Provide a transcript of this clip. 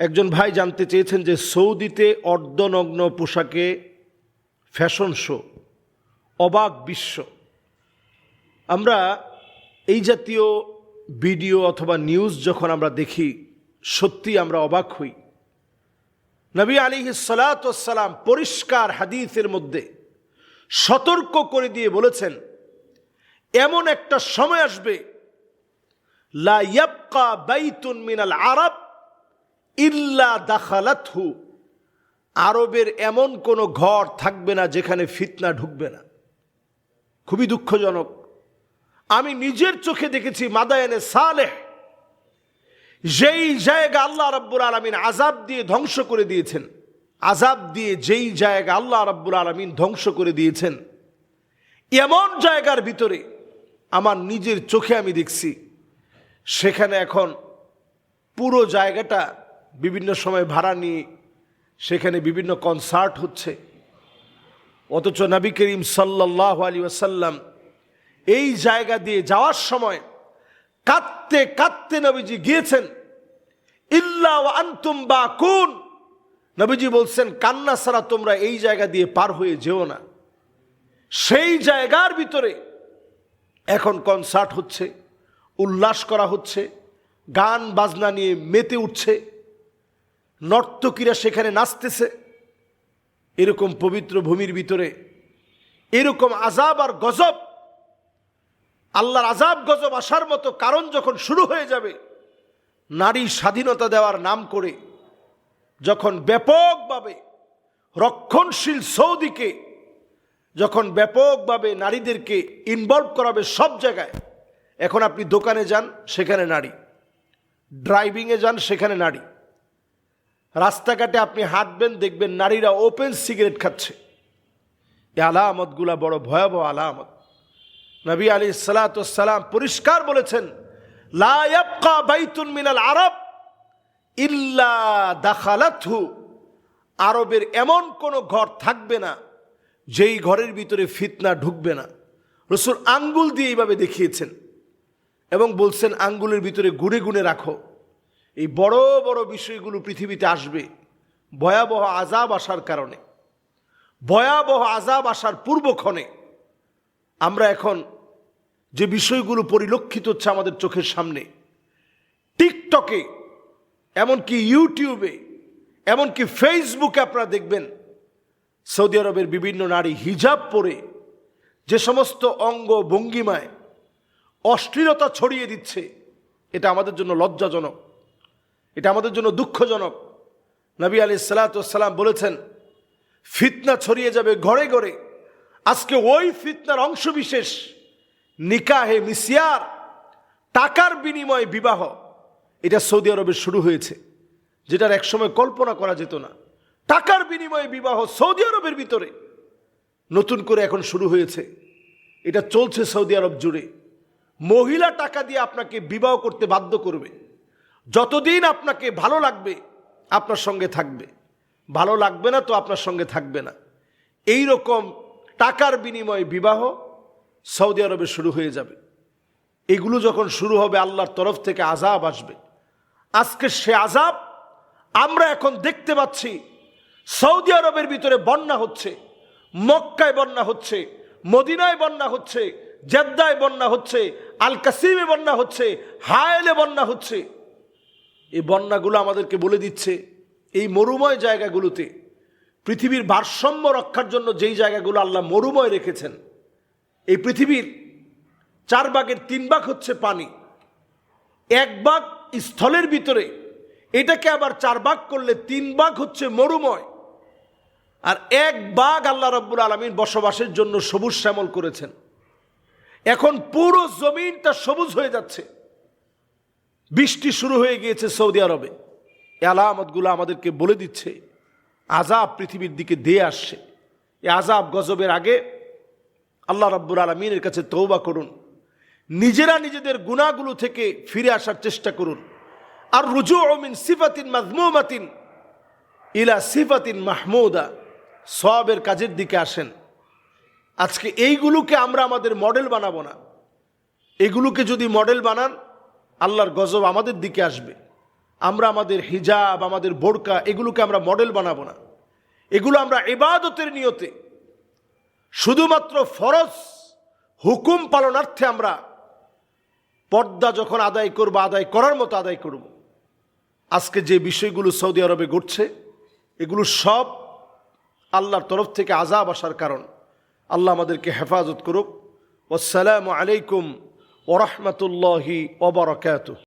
একজন ভাই জানতে চেয়েছেন যে সৌদিতে অর্ধনগ্ন পোশাকে ফ্যাশন শো, অবাক বিশ্ব। আমরা এই জাতীয় ভিডিও অথবা নিউজ যখন আমরা দেখি, সত্যি আমরা অবাক হই। নবী আলাইহিস সালাতু ওয়াস সালাম পরিষ্কার হাদিসের মধ্যে সতর্ক করে দিয়ে বলেছেন, এমন একটা সময় আসবে, লা ইয়াবকা বাইতুন মিনাল আরব ইল্লা দাখালাতহু, আরবের এমন কোনো ঘর থাকবে না যেখানে ফিতনা ঢুকবে না। খুবই দুঃখজনক। আমি নিজের চোখে দেখেছি মাদায়েনে সালেহ, যেই জায়গা আল্লাহ রাব্বুল আলামিন আযাব দিয়ে ধ্বংস করে দিয়েছেন, আযাব দিয়ে যেই জায়গা আল্লাহ রাব্বুল আলামিন ধ্বংস করে দিয়েছেন, এমন জায়গার ভিতরে আমার নিজের চোখে আমি দেখছি সেখানে এখন পুরো জায়গাটা বিভিন্ন সময় ভাড়া নিয়ে সেখানে বিভিন্ন কনসার্ট হচ্ছে। অথচ নবী করিম সাল্লাল্লাহু আলাইহি ওয়াসাল্লাম এই জায়গা দিয়ে যাওয়ার সময় কাঁদতে কাঁদতে নবীজি গিয়েছেন। ইল্লা ওয়া আনতুম বাকুন, নবীজি বলছেন কান্না ছাড়া তোমরা এই জায়গা দিয়ে পার হয়ে যেও না। সেই জায়গার ভিতরে এখন কনসার্ট হচ্ছে, উল্লাস করা হচ্ছে, গান বাজনা নিয়ে মেতে উঠছে, নর্তকীরা সেখানে নাচতেছে। এরকম পবিত্র ভূমির ভিতরে এরকম আযাব আর গজব, আল্লাহর আযাব গজব আসার মতো কারণ যখন শুরু হয়ে যাবে, নারী স্বাধীনতা দেওয়ার নাম করে যখন ব্যাপকভাবে রক্ষণশীল সৌদিকে যখন ব্যাপকভাবে নারীদেরকে ইনভলভ করাবে সব জায়গায়। এখন আপনি দোকানে যান, সেখানে নারী, ড্রাইভিংয়ে যান, সেখানে নারী, রাস্তাঘাটে আপনি হাঁটবেন, দেখবেন নারীরা ওপেন সিগারেট খাচ্ছে। এই আলামতগুলা বড় ভয়াবহ আলামত। নবী আলাইহিস সালাতু ওয়াস সালাম পরিষ্কার বলেছেন, লা ইয়াবকা বাইতুন মিনাল আরব ইল্লা দাখালাতহু, আরবের এমন কোনো ঘর থাকবে না যেই ঘরের ভিতরে ফিতনা ঢুকবে না। রাসূল আঙ্গুল দিয়ে এইভাবে দেখিয়েছেন এবং বলছেন আঙ্গুলের ভিতরে গুনে গুনে রাখো। এই বড় বড় বিষয়গুলো পৃথিবীতে আসবে ভয়াবহ আযাব আসার কারণে, ভয়াবহ আযাব আসার পূর্বক্ষণে। আমরা এখন যে বিষয়গুলো পরিলক্ষিত হচ্ছে আমাদের চোখের সামনে, টিকটকে, এমনকি ইউটিউবে, এমনকি ফেসবুকে আপনারা দেখবেন সৌদি আরবের বিভিন্ন নারী হিজাব পরে যে সমস্ত অঙ্গ ভঙ্গিমায় অশ্লীলতা ছড়িয়ে দিচ্ছে। এটা আমাদের জন্য লজ্জাজনক, এটা আমাদের জন্য দুঃখজনক। নবী আলাইহিস সালাতু ওয়াস সালাম বলেছেন, ফিতনা ছড়িয়ে যাবে ঘরে ঘরে। আজকে ওই ফিতনার অংশ বিশেষ নিকাহে মিসিয়ার, টাকার বিনিময়ে বিবাহ, এটা সৌদি আরবে শুরু হয়েছে, যেটার একসময় কল্পনা করা যেত না। টাকার বিনিময়ে বিবাহ সৌদি আরবের ভিতরে নতুন করে এখন শুরু হয়েছে। এটা চলছে সৌদি আরব জুড়ে। মহিলা টাকা দিয়ে আপনাকে বিবাহ করতে বাধ্য করবে। যতদিন আপনাকে ভালো লাগবে আপনার সঙ্গে থাকবে, ভালো লাগবে না তো আপনার সঙ্গে থাকবে না। এই রকম টাকার বিনিময়ে বিবাহ সৌদি আরবে শুরু হয়ে যাবে। এগুলো যখন শুরু হবে, আল্লাহর তরফ থেকে আযাব আসবে। আজকে সে আযাব আমরা এখন দেখতে পাচ্ছি। সৌদি আরবের ভিতরে বন্যা হচ্ছে, মক্কায় বন্যা হচ্ছে, মদিনায় বন্যা হচ্ছে, জেদ্দায় বন্যা হচ্ছে, আল কাসিমে বন্যা হচ্ছে, হায়েলে বন্যা হচ্ছে। এই বন্যাগুলো আমাদেরকে বলে দিচ্ছে এই মরুময় জায়গাগুলোতে পৃথিবীর ভারসাম্য রক্ষার জন্য যেই জায়গাগুলো আল্লাহ মরুময় রেখেছেন, এই পৃথিবীর 4 ভাগের 3 ভাগ হচ্ছে পানি, 1 ভাগ স্থলের ভিতরে, এটাকে আবার 4 ভাগ করলে 3 ভাগ হচ্ছে মরুময়, আর 1 ভাগ আল্লাহ রাব্বুল আলামিন বসবাসের জন্য সবুজ শ্যামল করেছেন। এখন পুরো জমিনটা সবুজ হয়ে যাচ্ছে, বৃষ্টি শুরু হয়ে গিয়েছে সৌদি আরবে। এই আলামতগুলো আমাদেরকে বলে দিচ্ছে আযাব পৃথিবীর দিকে দিয়ে আসছে। এই আযাব গজবের আগে আল্লাহ রাব্বুল আলামিনের কাছে তওবা করুন, নিজেরা নিজেদের গুনাহগুলো থেকে ফিরে আসার চেষ্টা করুন। আর রুজুউ মিন সিফাতিন মাযমুমাতিন ইলা সিফাতিন মাহমুদা, সওয়াবের কাজের দিকে আসেন। আজকে এইগুলোকে আমরা আমাদের মডেল বানাবো না। এগুলোকে যদি মডেল বানান, আল্লাহর গজব আমাদের দিকে আসবে। আমরা আমাদের হিজাব, আমাদের বোরকা এগুলোকে আমরা মডেল বানাবো না। এগুলো আমরা ইবাদতের নিয়তে শুধুমাত্র ফরজ হুকুম পালনার্থে আমরা পর্দা যখন আদায় করব, আদায় করার মতো আদায় করব। আজকে যে বিষয়গুলো সৌদি আরবে ঘটছে এগুলো সব আল্লাহর তরফ থেকে আযাব আসার কারণ। আল্লাহ আমাদেরকে হেফাজত করুক। আসসালামু আলাইকুম ওয়া রাহমাতুল্লাহি ওয়া বারাকাতুহু।